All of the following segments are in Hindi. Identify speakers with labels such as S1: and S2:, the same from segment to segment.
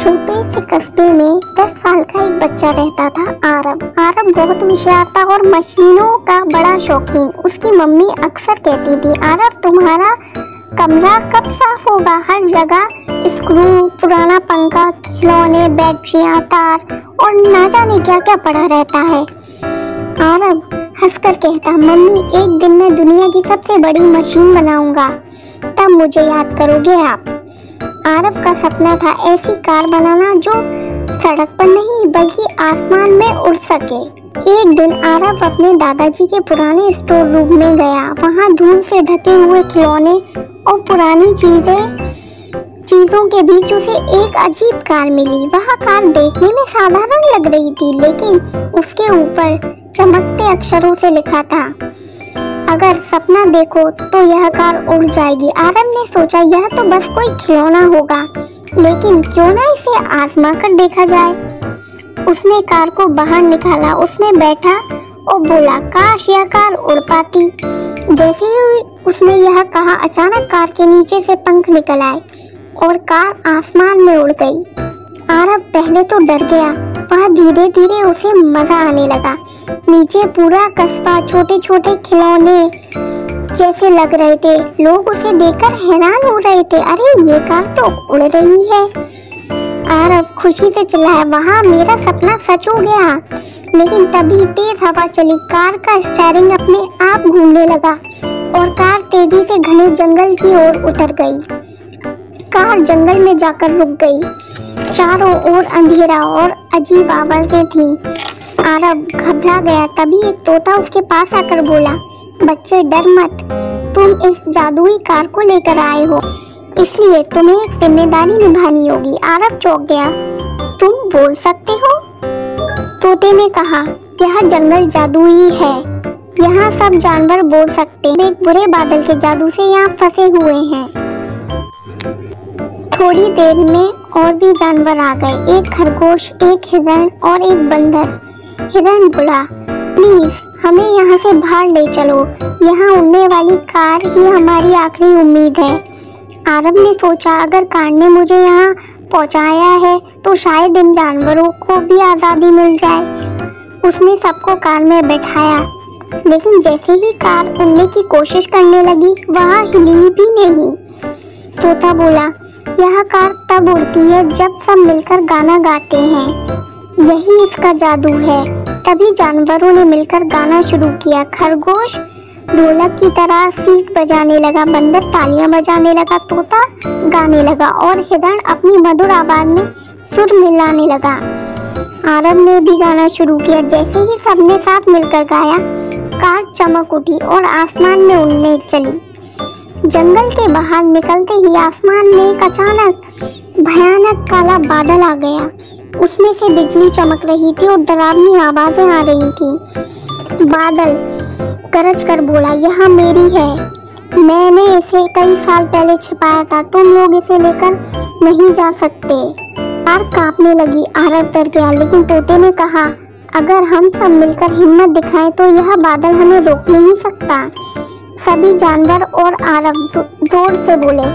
S1: छोटे से कस्बे में 10 साल का एक बच्चा रहता था, आरव। आरव बहुत होशियार था और मशीनों का बड़ा शौकीन। उसकी मम्मी अक्सर कहती थी, आरव तुम्हारा कमरा कब साफ होगा? हर जगह स्क्रू, पुराना पंखा, खिलौने, बैटरियां, तार और ना जाने क्या क्या पड़ा रहता है। आरव हंसकर कहता, मम्मी एक दिन मैं दुनिया की सबसे बड़ी मशीन बनाऊंगा, तब मुझे याद करोगे आप। आरव का सपना था ऐसी कार बनाना जो सड़क पर नहीं बल्कि आसमान में उड़ सके। एक दिन आरव अपने दादाजी के पुराने स्टोर रूम में गया। वहाँ धूल से ढके हुए खिलौने और पुरानी चीजों के बीच उसे एक अजीब कार मिली। वह कार देखने में साधारण लग रही थी, लेकिन उसके ऊपर चमकते अक्षरों से लिखा था, अगर सपना देखो तो यह कार उड़ जाएगी। आरव ने सोचा यह तो बस कोई खिलौना होगा, लेकिन क्यों ना इसे आजमा कर देखा जाए। उसने कार को बाहर निकाला, उसमें बैठा और बोला, काश यह कार उड़ पाती। जैसे ही उसने यह कहा, अचानक कार के नीचे से पंख निकल आए और कार आसमान में उड़ गई। आरव पहले तो डर गया, वह धीरे धीरे उसे मजा आने लगा। नीचे पूरा कस्बा छोटे छोटे खिलौने जैसे लग रहे थे। लोग उसे देखकर हैरान हो रहे थे, अरे ये कार तो उड़ रही है। आरव खुशी से चिल्लाया, वहाँ मेरा सपना सच हो गया। लेकिन तभी तेज हवा चली, कार का स्टीयरिंग अपने आप घूमने लगा और कार तेजी से घने जंगल की ओर उतर गई। कार जंगल में जाकर रुक गई। चारों ओर अंधेरा और अजीब आवाजें थीं। आरव घबरा गया। तभी एक तोता उसके पास आकर बोला, बच्चे डर मत, तुम इस जादुई कार को लेकर आए हो, इसलिए तुम्हें एक जिम्मेदारी निभानी होगी। आरव चौंक गया, तुम बोल सकते हो? तोते ने कहा, यह जंगल जादुई है, यहाँ सब जानवर बोल सकते हैं। एक बुरे बादल के जादू से यहाँ फंसे हुए हैं। थोड़ी देर में और भी जानवर आ गए, एक खरगोश, एक हिरण और एक बंदर। हिरण बोला, प्लीज हमें यहाँ से बाहर ले चलो, यहाँ उड़ने वाली कार ही हमारी आखिरी उम्मीद है। आरव ने सोचा, अगर कार ने मुझे यहाँ पहुँचाया है तो शायद इन जानवरों को भी आज़ादी मिल जाए। उसने सबको कार में बैठाया, लेकिन जैसे ही कार उड़ने की कोशिश करने लगी, वह हिली भी नहीं। तोता बोला, यह कार तब उड़ती है जब सब मिलकर गाना गाते हैं, यही इसका जादू है। तभी जानवरों ने मिलकर गाना शुरू किया। खरगोश ढोलक की तरह सीट बजाने लगा, बंदर तालियां बजाने लगा, तोता गाने लगा और हिरण अपनी मधुर आवाज में सुर मिलाने लगा। आरव ने भी गाना शुरू किया। जैसे ही सबने साथ मिलकर गाया, कार चमक उठी और आसमान में उड़ने चली। जंगल के बाहर निकलते ही आसमान में एक अचानक भयानक काला बादल आ गया। उसमें से बिजली चमक रही थी और डरावनी आवाजें आ रही थी। बादल गरज कर बोला, यह मेरी है, मैंने इसे कई साल पहले छिपाया था, तुम लोग इसे लेकर नहीं जा सकते। कार कांपने लगी। आरव डर गया, लेकिन तोते ने कहा, अगर हम सब मिलकर हिम्मत दिखाएं तो यह बादल हमें रोक नहीं सकता। सभी जानवर और आरव जोर से बोले,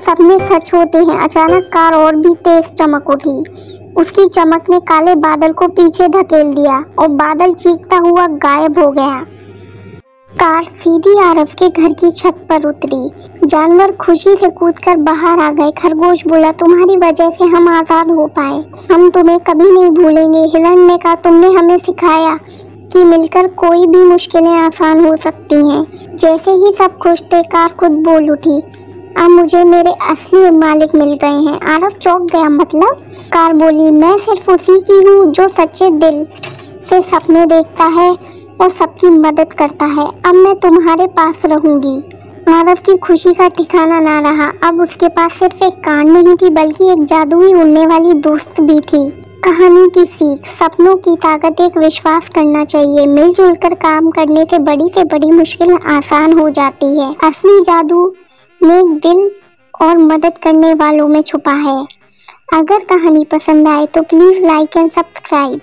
S1: सपने सच होते हैं। अचानक कार और भी तेज चमक उठी। उसकी चमक ने काले बादल को पीछे धकेल दिया और बादल चीखता हुआ गायब हो गया। कार सीधी आरव के घर की छत पर उतरी। जानवर खुशी से कूदकर बाहर आ गए। खरगोश बोला, तुम्हारी वजह से हम आज़ाद हो पाए, हम तुम्हें कभी नहीं भूलेंगे। हिरण ने कहा, तुमने हमें सिखाया कि मिलकर कोई भी मुश्किलें आसान हो सकती हैं। जैसे ही सब खुश थे, कार खुद बोल उठी, अब मुझे मेरे असली मालिक मिल गए हैं। आरव चौंक गया, मतलब? कार बोली, मैं सिर्फ उसी की हूँ जो सच्चे दिल से सपने देखता है और सबकी मदद करता है। अब मैं तुम्हारे पास रहूंगी। आरव की खुशी का ठिकाना ना रहा। अब उसके पास सिर्फ एक कार नहीं थी, बल्कि एक जादुई उड़ने वाली दोस्त भी थी। कहानी की सीख, सपनों की ताकत, एक विश्वास करना चाहिए। मिलजुल कर काम करने से बड़ी मुश्किल आसान हो जाती है। असली जादू नेक दिल और मदद करने वालों में छुपा है। अगर कहानी पसंद आए तो प्लीज़ लाइक एंड सब्सक्राइब।